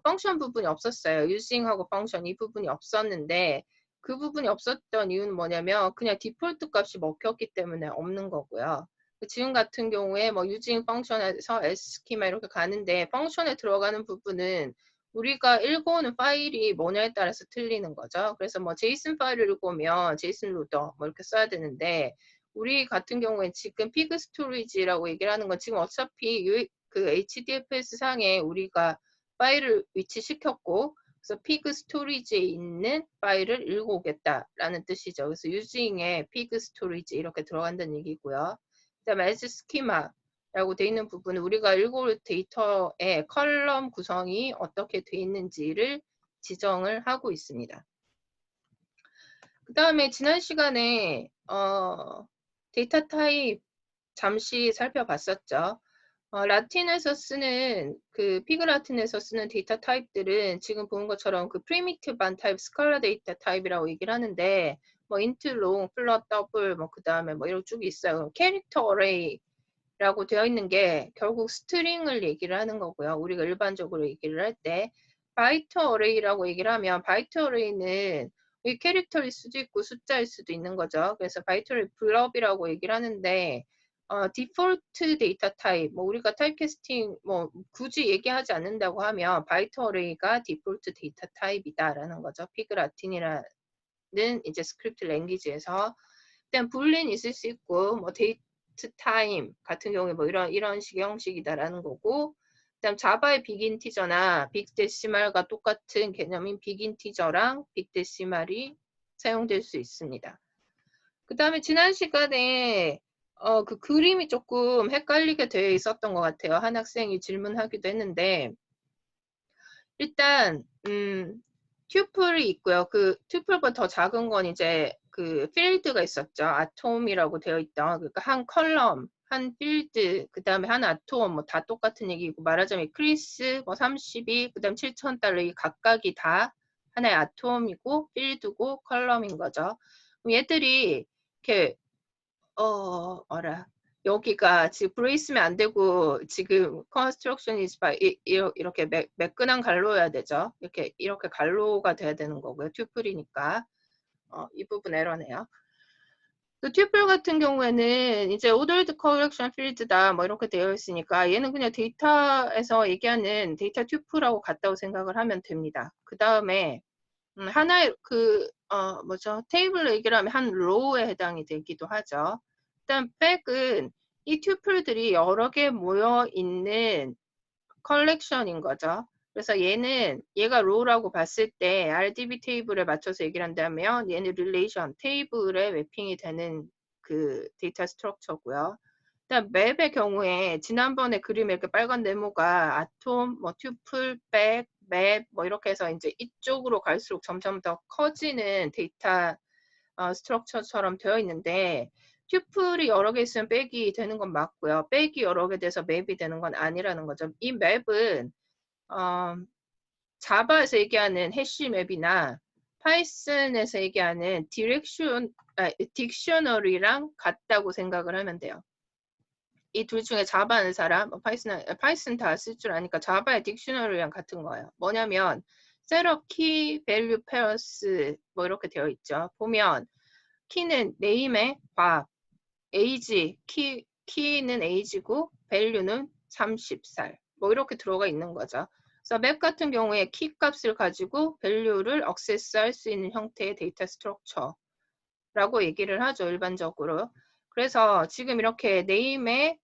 펑션 부분이 없었어요. using하고 function 이 부분이 없었는데, 그 부분이 없었던 이유는 뭐냐면 그냥 디폴트 값이 먹혔기 때문에 없는 거고요. 지금 같은 경우에 뭐 using function에서 schema 이렇게 가는데, 펑션에 들어가는 부분은 우리가 읽어오는 파일이 뭐냐에 따라서 틀리는 거죠. 그래서 뭐 JSON 파일을 읽으면 JSON 로더 뭐 이렇게 써야 되는데, 우리 같은 경우에 지금 피그 스토리지라고 얘기를 하는 건 지금 어차피 그 HDFS 상에 우리가 파일을 위치시켰고, 그래서 피그 스토리지에 있는 파일을 읽어오겠다라는 뜻이죠. 그래서 using에 피그 스토리지 이렇게 들어간다는 얘기고요. 그 다음에 as schema라고 되어 있는 부분은 우리가 읽어올 데이터의 컬럼 구성이 어떻게 되어 있는지를 지정을 하고 있습니다. 그 다음에 지난 시간에 데이터 타입 잠시 살펴봤었죠. 라틴에서 쓰는 그 피그 라틴에서 쓰는 데이터 타입들은 지금 본 것처럼 그 프리미티브한 타입, 스칼라 데이터 타입이라고 얘기를 하는데, 뭐 인트, 롱, 플롯, 더블, 뭐 그 다음에 뭐 이런 쭉 있어요. 캐릭터 어레이라고 되어 있는 게 결국 스트링을 얘기를 하는 거고요. 우리가 일반적으로 얘기를 할 때 바이트 어레이라고 얘기를 하면, 바이트 어레이는 이 캐릭터일 수도 있고 숫자일 수도 있는 거죠. 그래서 바이트 어레이 블럽이라고 얘기를 하는데, 디폴트 데이터 타입, 뭐 우리가 타입캐스팅 뭐 굳이 얘기하지 않는다고 하면 바이트 어레이가 디폴트 데이터 타입이다라는 거죠. 피그 라틴이라는 이제 스크립트 랭귀지에서. 일단 불린 있을 수 있고, 뭐 데이트 타임 같은 경우에 뭐 이런 식의 형식이다라는 거고, 그다음 자바의 빅인티저나 빅데시말과 똑같은 개념인 빅인티저랑 빅데시말이 사용될 수 있습니다. 그 다음에 지난 시간에 그 그림이 조금 헷갈리게 되어 있었던 것 같아요. 한 학생이 질문하기도 했는데, 일단 튜플이 있고요. 그 튜플보다 더 작은 건 이제 그 필드가 있었죠. 아톰이라고 되어 있던, 그러니까 한 컬럼, 한 필드, 그 다음에 한 아톰, 뭐 다 똑같은 얘기고, 말하자면 크리스, 뭐 32, 그 다음 $7,000 이 각각이 다 하나의 아톰이고 필드고 컬럼인 거죠. 그럼 얘들이 이렇게 여기가 지금 브레이스면 안 되고 지금 construction is by 이렇게 매끈한 갈로여야 되죠. 이렇게 갈로가 돼야 되는 거고요. 튜플이니까 이 부분 에러네요. 그 튜플 같은 경우에는 이제 ordered collection field다 뭐 이렇게 되어 있으니까 얘는 그냥 데이터에서 얘기하는 데이터 튜플하고 같다고 생각을 하면 됩니다. 그 다음에 하나의 테이블로 얘기를 하면 한 로우에 해당이 되기도 하죠. 일단 백은 이 튜플들이 여러 개 모여 있는 컬렉션인 거죠. 그래서 얘가 로우라고 봤을 때 RDB 테이블에 맞춰서 얘기를 한다면 얘는 릴레이션 테이블에 매핑이 되는 그 데이터 스트럭처고요. 일단 맵의 경우에 지난번에 그림에 이렇게 빨간 네모가 아톰, 뭐 튜플, 백, 맵 뭐 이렇게 해서 이제 이쪽으로 갈수록 점점 더 커지는 데이터 스트럭처처럼 되어 있는데, 튜플이 여러 개 있으면 백이 되는 건 맞고요. 백이 여러 개 돼서 맵이 되는 건 아니라는 거죠. 이 맵은 자바에서 얘기하는 해시 맵이나 파이썬에서 얘기하는 딕셔너리랑 같다고 생각을 하면 돼요. 이 둘 중에 자바 하는 사람, 파이썬 다 쓸 줄 아니까 자바의 딕셔너리랑 같은 거예요. 뭐냐면 셋업 키 밸류 페어스 뭐 이렇게 되어 있죠. 보면 키는 name의 밥, age, 키는 age고 value는 30살. 뭐 이렇게 들어가 있는 거죠. 그래서 맵 같은 경우에 키 값을 가지고 value를 액세스할 수 있는 형태의 데이터 스트럭처라고 얘기를 하죠. 일반적으로. 그래서 지금 이렇게 name에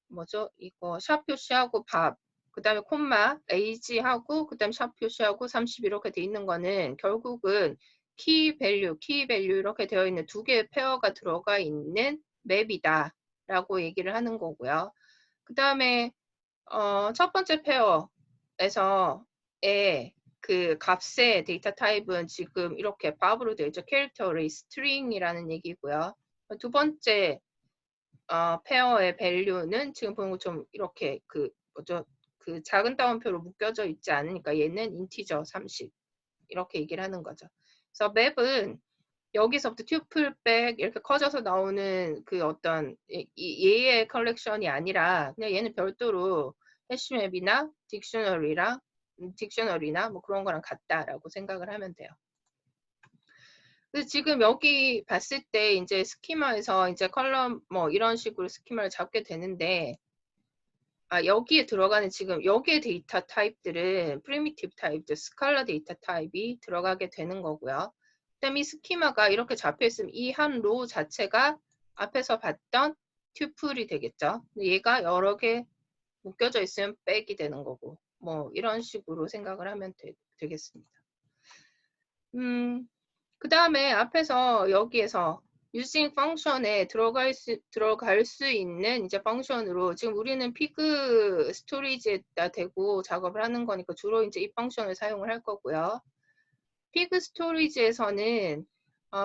뭐죠? 이거 샵 표시하고 밥, 그 다음에 콤마, age하고 그 다음에 샵 표시하고 30 이렇게 돼 있는 거는 결국은 키 밸류 이렇게 되어 있는 두 개의 페어가 들어가 있는 맵이다 라고 얘기를 하는 거고요. 그 다음에 첫 번째 페어에서의 그 값의 데이터 타입은 지금 이렇게 밥으로 되어 있죠. 캐릭터 어레이 스트링이라는 얘기고요. 두 번째 페어의 밸류는 지금 보는 것처럼 이렇게 그 뭐죠? 그 작은 따옴표로 묶여져 있지 않으니까 얘는 인티저 30 이렇게 얘기를 하는 거죠. 그래서 맵은 여기서부터 튜플백 이렇게 커져서 나오는 그 어떤 얘의 컬렉션이 아니라 그냥 얘는 별도로 해시맵이나 딕셔너리나 뭐 그런 거랑 같다라고 생각을 하면 돼요. 그래서 지금 여기 봤을 때 이제 스키마에서 이제 컬럼 뭐 이런 식으로 스키마를 잡게 되는데 여기에 들어가는 지금 여기에 데이터 타입들은 프리미티브 타입들, 스칼라 데이터 타입이 들어가게 되는 거고요. 그다음에 이 스키마가 이렇게 잡혀 있으면 이 한 로 자체가 앞에서 봤던 튜플이 되겠죠. 얘가 여러 개 묶여져 있으면 백이 되는 거고 뭐 이런 식으로 생각을 하면 되겠습니다. 그 다음에 앞에서 여기에서 using 펑션에 들어갈 수 있는 이제 펑션으로 지금 우리는 피그 스토리지에다 대고 작업을 하는 거니까 주로 이제 이 펑션을 사용을 할 거고요. 피그 스토리지에서는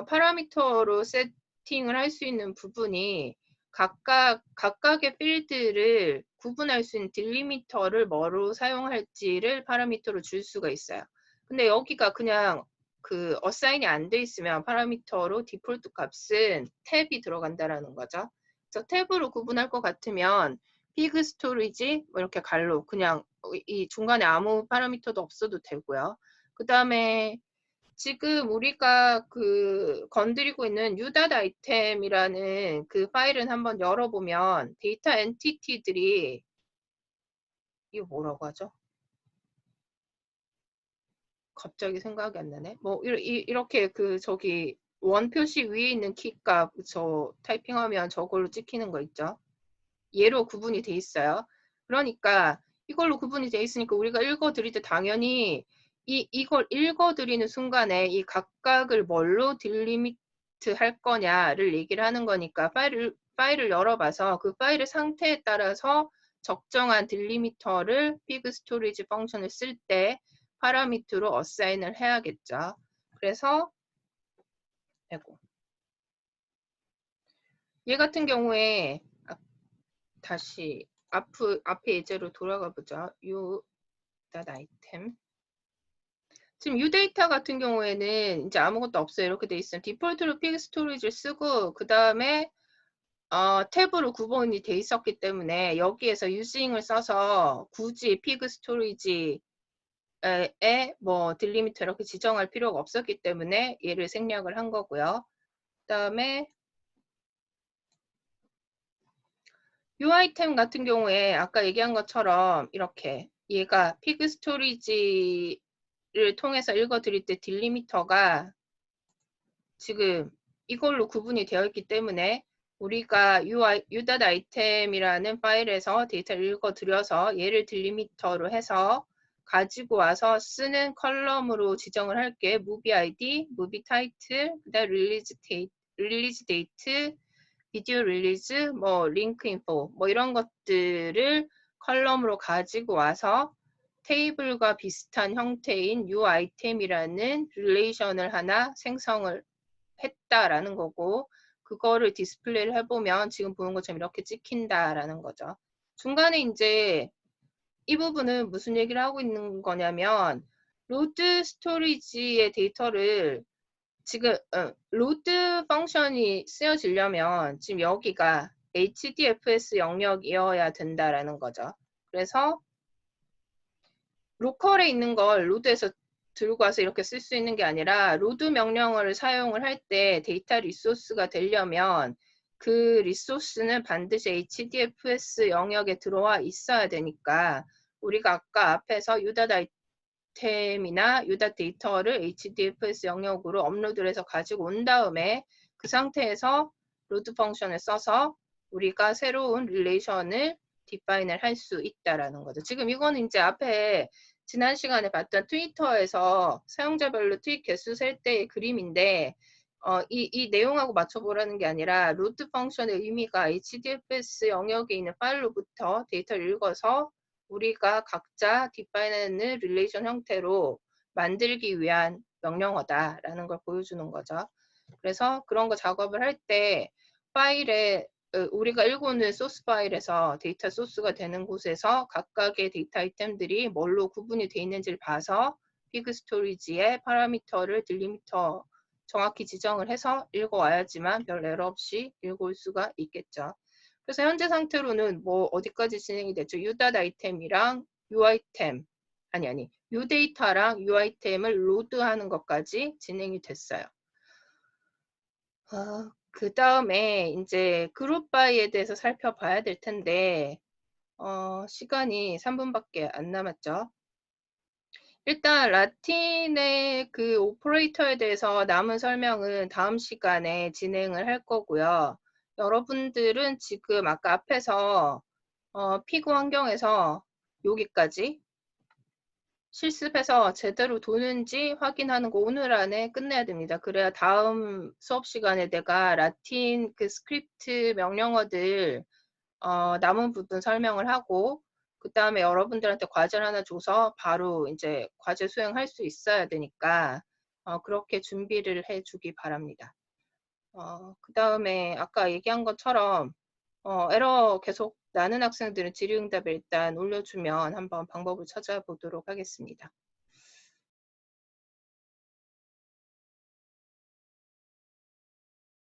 파라미터로 세팅을 할 수 있는 부분이 각각의 필드를 구분할 수 있는 딜리미터를 뭐로 사용할지를 파라미터로 줄 수가 있어요. 근데 여기가 그냥 그 어사인이 안 돼 있으면 파라미터로 디폴트 값은 탭이 들어간다라는 거죠. 그래서 탭으로 구분할 것 같으면 피그 스토리지 뭐 이렇게 갈로 그냥 이 중간에 아무 파라미터도 없어도 되고요. 그 다음에 지금 우리가 그 건드리고 있는 유닷 아이템이라는 그 파일은 한번 열어보면 데이터 엔티티들이 이거 뭐라고 하죠? 갑자기 생각이 안 나네. 뭐 이렇게 그 저기 원 표시 위에 있는 키값 저 타이핑하면 저걸로 찍히는 거 있죠? 얘로 구분이 돼 있어요. 그러니까 이걸로 구분이 돼 있으니까 우리가 읽어드릴 때 당연히 이걸 읽어드리는 순간에 이 각각을 뭘로 딜리미트 할 거냐를 얘기를 하는 거니까 파일을 열어봐서 그 파일의 상태에 따라서 적정한 딜리미터를 피그 스토리지 펑션을 쓸 때 파라미터로 어사인을 해야겠죠. 그래서 얘 같은 경우에 다시 앞에 예제로 돌아가 보자. 닷 아이템. 지금 유 데이터 같은 경우에는 이제 아무것도 없어요. 이렇게 돼 있어요. 디폴트로 피그 스토리지를 쓰고 그 다음에 탭으로 구분이 돼 있었기 때문에 여기에서 유징을 써서 굳이 피그 스토리지에 뭐 딜리미터 이렇게 지정할 필요가 없었기 때문에 얘를 생략을 한 거고요. 그 다음에 이 아이템 같은 경우에 아까 얘기한 것처럼 이렇게 얘가 피그 스토리지를 통해서 읽어드릴 때 딜리미터가 지금 이걸로 구분이 되어 있기 때문에 우리가 유닷 아이템이라는 파일에서 데이터를 읽어드려서 얘를 딜리미터로 해서 가지고 와서 쓰는 컬럼으로 지정을 할게. 무비 아이디, 무비 타이틀, 그다음 릴리즈 데이트, 비디오 릴리즈, 뭐 링크 인포 뭐 이런 것들을 컬럼으로 가지고 와서 테이블과 비슷한 형태인 유 아이템이라는 릴레이션을 하나 생성을 했다라는 거고 그거를 디스플레이를 해보면 지금 보는 것처럼 이렇게 찍힌다라는 거죠. 중간에 이제 이 부분은 무슨 얘기를 하고 있는 거냐면 로드 스토리지의 데이터를 지금 로드 펑션이 쓰여지려면 지금 여기가 HDFS 영역이어야 된다라는 거죠. 그래서 로컬에 있는 걸 로드에서 들고 와서 이렇게 쓸 수 있는 게 아니라 로드 명령어를 사용을 할 때 데이터 리소스가 되려면 그 리소스는 반드시 HDFS 영역에 들어와 있어야 되니까 우리가 아까 앞에서 유닷 아이템이나 유닷 데이터를 HDFS 영역으로 업로드를 해서 가지고 온 다음에 그 상태에서 로드 펑션을 써서 우리가 새로운 릴레이션을 디파인을 할 수 있다라는 거죠. 지금 이거는 이제 앞에 지난 시간에 봤던 트위터에서 사용자별로 트윗 개수 셀 때의 그림인데 이 내용하고 맞춰보라는 게 아니라 로드 펑션의 의미가 HDFS 영역에 있는 파일로부터 데이터를 읽어서 우리가 각자 디파인하는 릴레이션 형태로 만들기 위한 명령어다라는 걸 보여주는 거죠. 그래서 그런 거 작업을 할 때 파일에 우리가 읽고는 소스 파일에서 데이터 소스가 되는 곳에서 각각의 데이터 아이템들이 뭘로 구분이 되어 있는지를 봐서 피그 스토리지의 파라미터를 딜리미터 정확히 지정을 해서 읽어와야지만 별 에러 없이 읽어올 수가 있겠죠. 그래서 현재 상태로는 뭐 어디까지 진행이 됐죠? 유닷 아이템이랑 유아이템 유데이터랑 유아이템을 로드하는 것까지 진행이 됐어요. 그 다음에 이제 그룹 바이에 대해서 살펴봐야 될 텐데 시간이 3분밖에 안 남았죠. 일단 라틴의 그 오퍼레이터에 대해서 남은 설명은 다음 시간에 진행을 할 거고요. 여러분들은 지금 아까 앞에서 피그 환경에서 여기까지 실습해서 제대로 도는지 확인하는 거 오늘 안에 끝내야 됩니다. 그래야 다음 수업 시간에 내가 라틴 그 스크립트 명령어들 남은 부분 설명을 하고 그 다음에 여러분들한테 과제를 하나 줘서 바로 이제 과제 수행할 수 있어야 되니까 그렇게 준비를 해주기 바랍니다. 그 다음에 아까 얘기한 것처럼 에러 계속 나는 학생들은 질의응답을 일단 올려주면 한번 방법을 찾아보도록 하겠습니다.